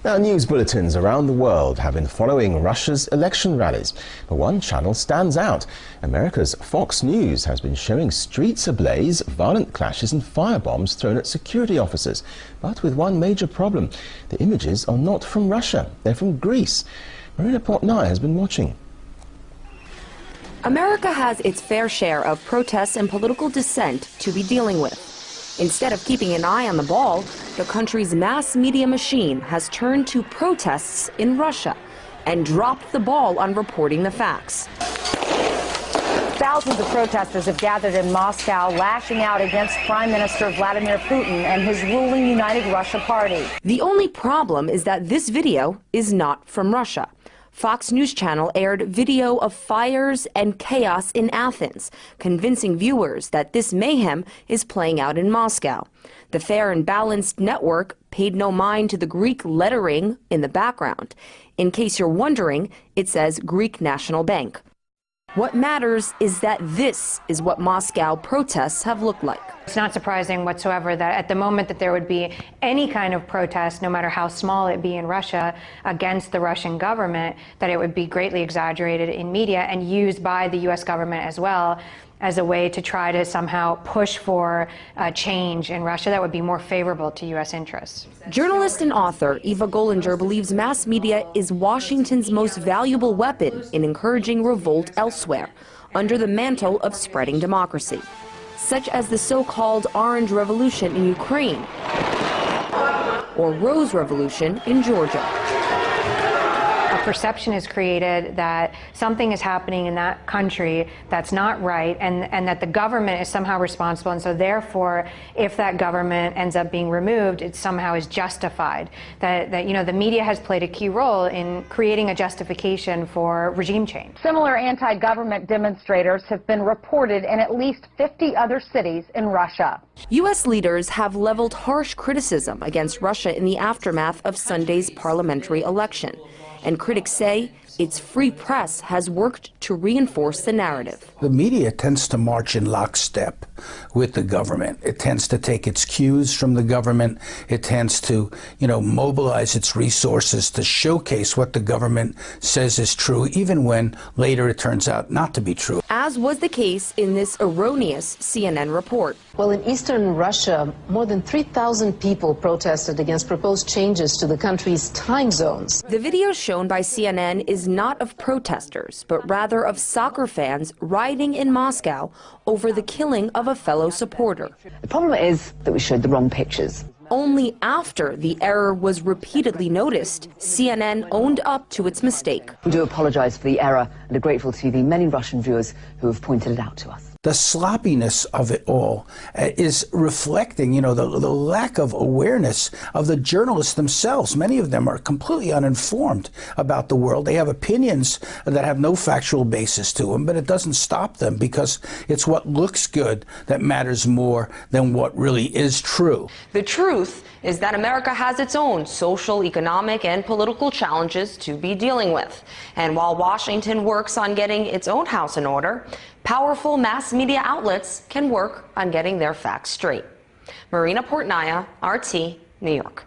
Now, news bulletins around the world have been following Russia's election rallies, but one channel stands out. America's Fox News has been showing streets ablaze, violent clashes and firebombs thrown at security officers, but with one major problem. The images are not from Russia, they're from Greece. Marina Portnaya has been watching. America has its fair share of protests and political dissent to be dealing with. Instead of keeping an eye on the ball, the country's mass media machine has turned to protests in Russia and dropped the ball on reporting the facts. Thousands of protesters have gathered in Moscow, lashing out against Prime Minister Vladimir Putin and his ruling United Russia Party. The only problem is that this video is not from Russia. Fox News Channel aired video of fires and chaos in Athens, convincing viewers that this mayhem is playing out in Moscow. The Fair and Balanced network paid no mind to the Greek lettering in the background. In case you're wondering, it says Greek National Bank. What matters is that this is what Moscow protests have looked like. It's not surprising whatsoever that at the moment that there would be any kind of protest, no matter how small it be in Russia, against the Russian government, that it would be greatly exaggerated in media and used by the U.S. government as well as a way to try to somehow push for a change in Russia that would be more favorable to U.S. interests. Journalist and author Eva Golinger believes mass media is Washington's most valuable weapon in encouraging revolt elsewhere, under the mantle of spreading democracy, such as the so-called Orange Revolution in Ukraine or Rose Revolution in Georgia. A perception is created that something is happening in that country that's not right, and that the government is somehow responsible, and so therefore if that government ends up being removed, it somehow is justified. That you know, the media has played a key role in creating a justification for regime change. Similar anti-government demonstrators have been reported in at least 50 other cities in Russia. U.S. leaders have leveled harsh criticism against Russia in the aftermath of Sunday's parliamentary election. And critics say its free press has worked to reinforce the narrative. The media tends to march in lockstep with the government. It tends to take its cues from the government. It tends to, mobilize its resources to showcase what the government says is true, even when later it turns out not to be true. As was the case in this erroneous CNN report. Well, in eastern Russia, more than 3,000 people protested against proposed changes to the country's time zones. The video shown by CNN is not of protesters, but rather of soccer fans rioting in Moscow over the killing of a fellow supporter. The problem is that we showed the wrong pictures. Only after the error was repeatedly noticed, CNN owned up to its mistake. We do apologize for the error and are grateful to the many Russian viewers who have pointed it out to us. The sloppiness of it all is reflecting, the lack of awareness of the journalists themselves. Many of them are completely uninformed about the world. They have opinions that have no factual basis to them, but it doesn't stop them because it's what looks good that matters more than what really is true. The truth is that America has its own social, economic, and political challenges to be dealing with. And while Washington works on getting its own house in order, powerful mass media outlets can work on getting their facts straight. Marina Portnaya, RT, New York.